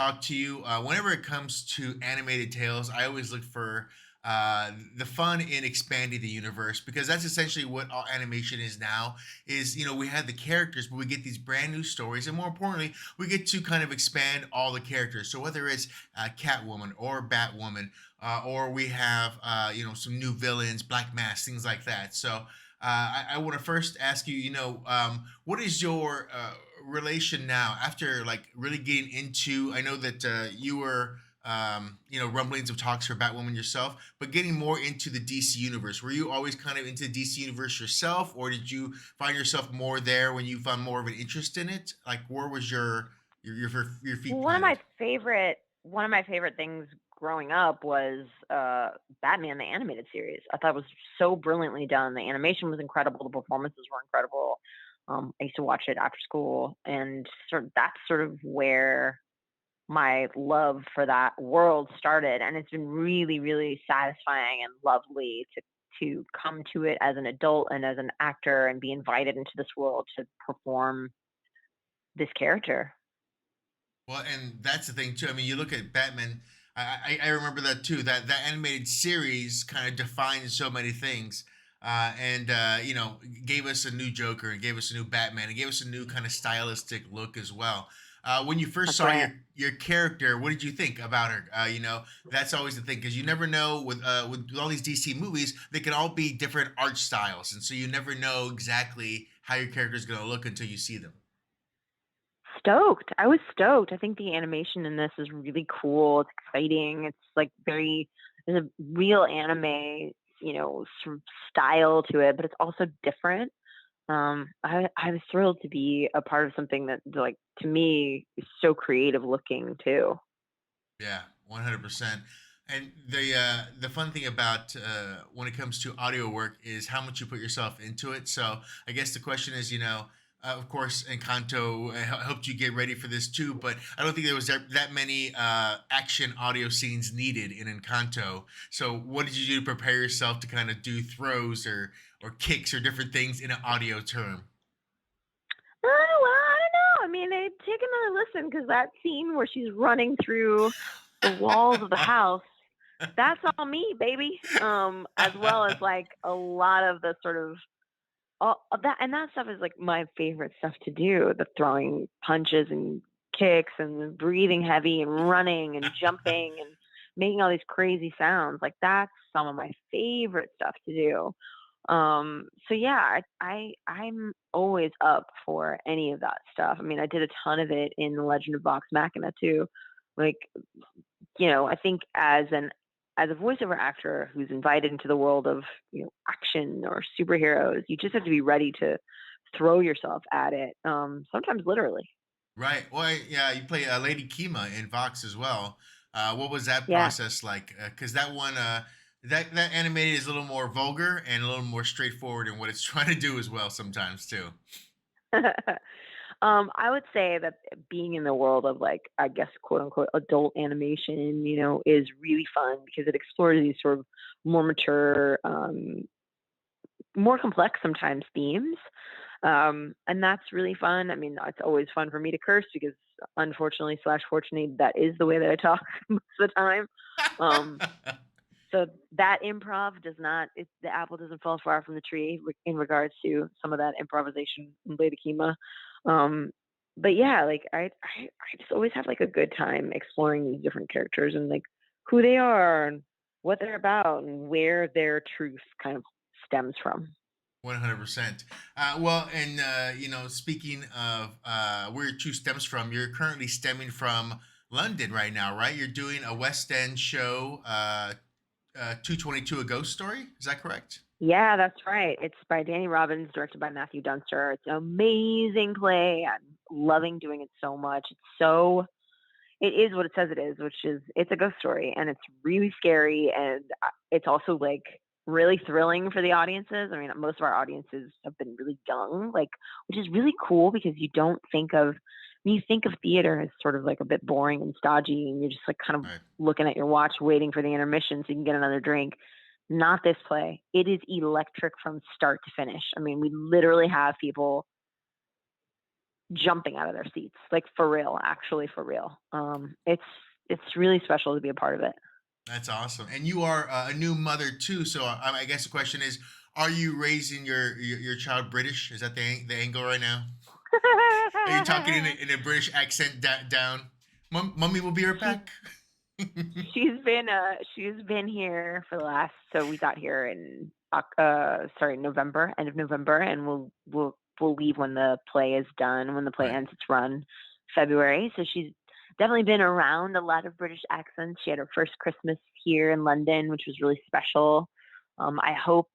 talk to you. Whenever it comes to animated tales, I always look for the fun in expanding the universe because that's essentially what all animation is now. Is we have the characters, but we get these brand new stories, and more importantly, we get to kind of expand all the characters. So whether it's Catwoman or Batwoman, or we have some new villains, Black Mask, things like that. So I want to first ask you, what is your relation now after like really getting into? I know that you were, rumblings of talks for Batwoman yourself, but getting more into the DC universe. Were you always kind of into the DC universe yourself, or did you find yourself more there when you found more of an interest in it? Like, where was your feet One of planted? my favorite one of my favorite things growing up was Batman the animated series. I thought it was so brilliantly done. The animation was incredible. The performances were incredible. I used to watch it after school, and that's sort of where my love for that world started. And it's been really, really satisfying and lovely to come to it as an adult and as an actor and be invited into this world to perform this character. Well, and that's the thing too. I mean, you look at Batman. I remember that too. That animated series kind of defined so many things, and gave us a new Joker and gave us a new Batman and gave us a new kind of stylistic look as well. When you first That's saw right. your character, what did you think about her? That's always the thing because you never know with all these DC movies, they can all be different art styles, and so you never know exactly how your character is going to look until you see them. Stoked. I was stoked. I think the animation in this is really cool. It's exciting. It's like there's a real anime, sort of style to it, but it's also different. I was thrilled to be a part of something that, like, to me, is so creative looking too. Yeah, 100%. And the fun thing about when it comes to audio work is how much you put yourself into it. So I guess the question is, of course, Encanto helped you get ready for this too, but I don't think there was that many action audio scenes needed in Encanto. So what did you do to prepare yourself to kind of do throws or kicks or different things in an audio term? Oh, well, I don't know. I mean, they take another listen because that scene where she's running through the walls of the house, that's all me, baby. As well as like a lot of the sort of that stuff is like my favorite stuff to do. The throwing punches and kicks and breathing heavy and running and jumping and making all these crazy sounds. Like that's some of my favorite stuff to do. So yeah, I'm always up for any of that stuff. I mean, I did a ton of it in The Legend of Vox Machina too. Like, I think as a voiceover actor who's invited into the world of, action or superheroes, you just have to be ready to throw yourself at it. Sometimes literally. Right. Well, yeah, you play Lady Kima in Vox as well. What was that Yeah. process like? Because that one, that animated is a little more vulgar and a little more straightforward in what it's trying to do as well sometimes too. I would say that being in the world of, like, I guess, quote unquote adult animation, is really fun because it explores these sort of more mature, more complex sometimes themes. And that's really fun. I mean, it's always fun for me to curse because unfortunately slash fortunately, that is the way that I talk most of the time. Um, so that improv does not, the apple doesn't fall far from the tree in regards to some of that improvisation in Lady Kima. Um, but yeah, like I just always have like a good time exploring these different characters and like who they are and what they're about and where their truth kind of stems from. 100%. Well, and speaking of where your truth stems from, you're currently stemming from London right now, right? You're doing a West End show, 222 A Ghost Story. Is that correct? Yeah, that's right. It's by Danny Robbins, directed by Matthew Dunster. It's an amazing play. I'm loving doing it so much. It is what it says it is, which is it's a ghost story and it's really scary and it's also like really thrilling for the audiences. I mean, most of our audiences have been really young, like, which is really cool because you don't think of when you think of theater as sort of like a bit boring and stodgy and you're just like kind of Right. looking at your watch waiting for the intermission so you can get another drink. Not this play. It is electric from start to finish. I mean, we literally have people jumping out of their seats, like for real, actually for real. It's really special to be a part of it. That's awesome. And you are a new mother too. So I guess the question is, are you raising your child British? Is that the angle right now? Are you talking in a British accent down? Mummy will be right she's back. she's been here for the last, so we got here in November, end of November, and we'll leave when the play is done. When the play Right. ends its run, February. So she's definitely been around a lot of British accents. She had her first Christmas here in London, which was really special. I hope,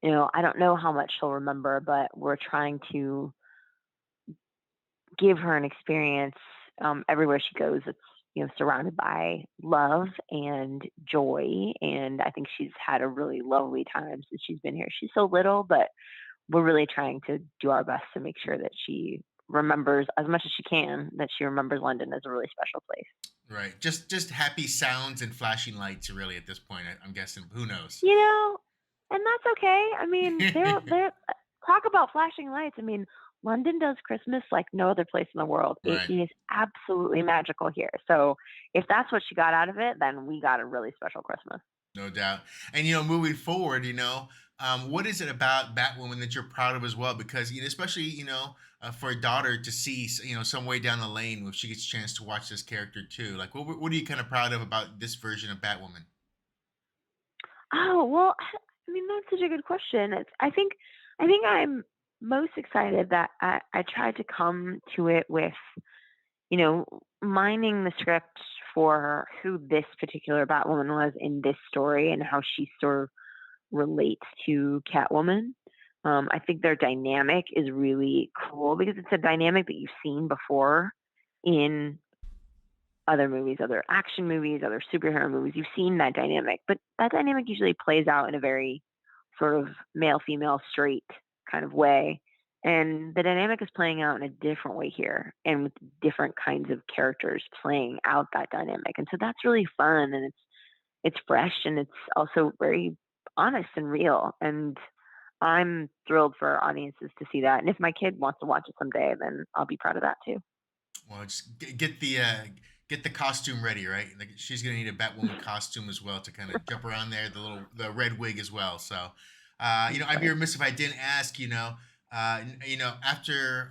I don't know how much she'll remember, but we're trying to give her an experience everywhere she goes. It's surrounded by love and joy, and I think she's had a really lovely time since she's been here. She's so little, but we're really trying to do our best to make sure that she remembers as much as she can, that she remembers London as a really special place. Right. Just happy sounds and flashing lights really at this point. I'm guessing. Who knows? You know, and that's okay. I mean, they're talk about flashing lights. I mean, London does Christmas like no other place in the world. It Right. is absolutely magical here. So if that's what she got out of it, then we got a really special Christmas. No doubt. And moving forward, what is it about Batwoman that you're proud of as well? Because especially for a daughter to see some way down the lane if she gets a chance to watch this character too. Like, what are you kind of proud of about this version of Batwoman? Oh, well, I mean, that's such a good question. I think I'm most excited that I tried to come to it with, mining the script for who this particular Batwoman was in this story and how she sort of relates to Catwoman. I think their dynamic is really cool because it's a dynamic that you've seen before in other movies, other action movies, other superhero movies. You've seen that dynamic, but that dynamic usually plays out in a very sort of male, female, straight kind of way. And the dynamic is playing out in a different way here and with different kinds of characters playing out that dynamic. And so that's really fun, and it's fresh, and it's also very honest and real. And I'm thrilled for audiences to see that. And if my kid wants to watch it someday, then I'll be proud of that too. Well, just get the costume ready, right? Like she's gonna need a Batwoman costume as well to kind of jump around there. The red wig as well. So, I'd be Right. remiss if I didn't ask. After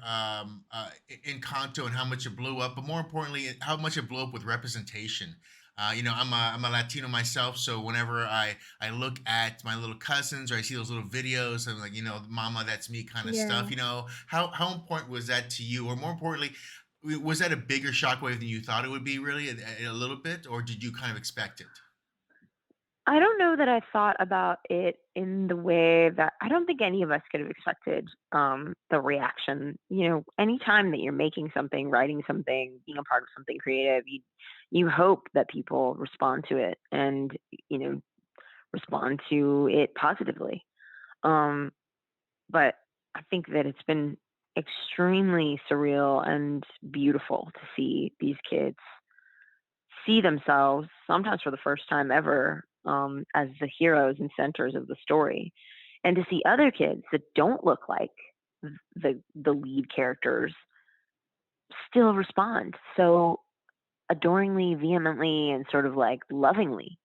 Encanto and how much it blew up, but more importantly, how much it blew up with representation. I'm a Latino myself, so whenever I look at my little cousins or I see those little videos, I'm like, Mama, that's me kind of stuff. Yeah. How important was that to you, or more importantly, was that a bigger shockwave than you thought it would be? Really, a little bit, or did you kind of expect it? I don't know that I thought about it in the way that I don't think any of us could have expected the reaction. Anytime that you're making something, writing something, being a part of something creative, you hope that people respond to it and you know respond to it positively. Um, but I think that it's been extremely surreal and beautiful to see these kids see themselves, sometimes for the first time ever, as the heroes and centers of the story, and to see other kids that don't look like the lead characters still respond so adoringly, vehemently, and sort of like lovingly.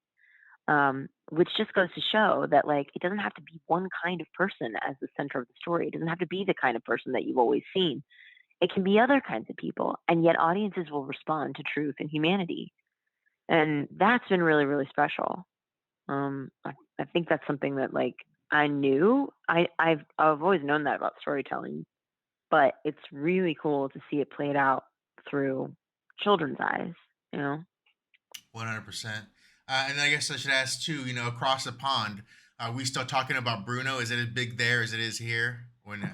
Which just goes to show that like it doesn't have to be one kind of person as the center of the story. It doesn't have to be the kind of person that you've always seen. It can be other kinds of people, and yet audiences will respond to truth and humanity, and that's been really, really special. I think that's something that like I knew. I've always known that about storytelling, but it's really cool to see it played out through children's eyes. You know. 100%. And I guess I should ask too. Across the pond, are we still talking about Bruno? Is it as big there as it is here? When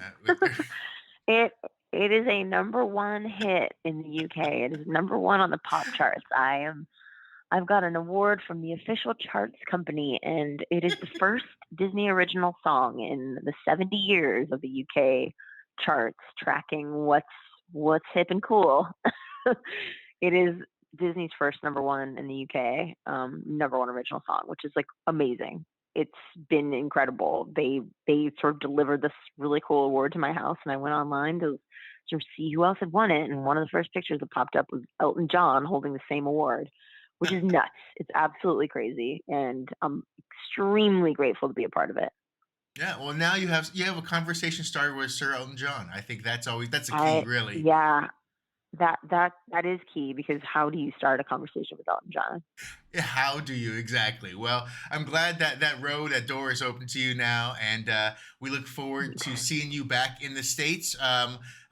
It it is a number one hit in the UK. It is number one on the pop charts. I've got an award from the official charts company, and it is the first Disney original song in the 70 years of the UK charts, tracking what's hip and cool. It is Disney's first number one in the UK, number one original song, which is like amazing. It's been incredible. They sort of delivered this really cool award to my house, and I went online to to see who else had won it. And one of the first pictures that popped up was Elton John holding the same award, which is nuts. It's absolutely crazy. And I'm extremely grateful to be a part of it. Yeah, well, now you have a conversation started with Sir Elton John. I think that's a key, I, really. yeah, that is key because how do you start a conversation with Elton John? Yeah, how do you exactly? Well, I'm glad that that door is open to you now, and we look forward to seeing you back in the states.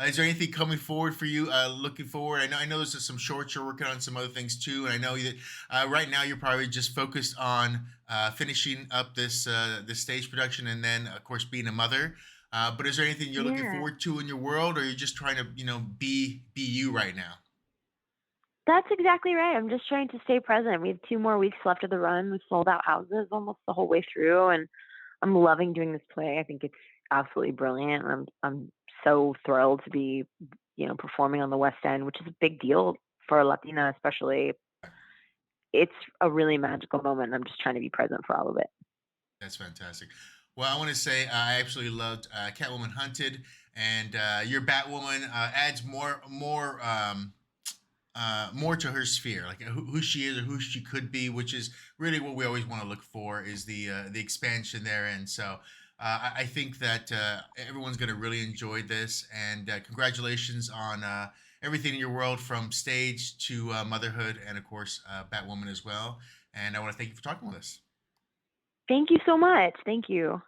Is there anything coming forward for you? Looking forward, I know there's some shorts you're working on, some other things too, and I know that right now you're probably just focused on finishing up this stage production, and then of course being a mother. But is there anything you're looking Yeah. forward to in your world, or you're just trying to be you right now? That's exactly right. I'm just trying to stay present. We have 2 more weeks left of the run. We've sold out houses almost the whole way through, and I'm loving doing this play. I think it's absolutely brilliant. I'm so thrilled to be, performing on the West End, which is a big deal for a Latina, especially. It's a really magical moment. I'm just trying to be present for all of it. That's fantastic. Well, I want to say I absolutely loved Catwoman Hunted, and your Batwoman adds more to her sphere, like who she is or who she could be, which is really what we always want to look for is the expansion there. And so I think that everyone's going to really enjoy this. And congratulations on everything in your world, from stage to motherhood, and of course Batwoman as well. And I want to thank you for talking with us. Thank you so much. Thank you.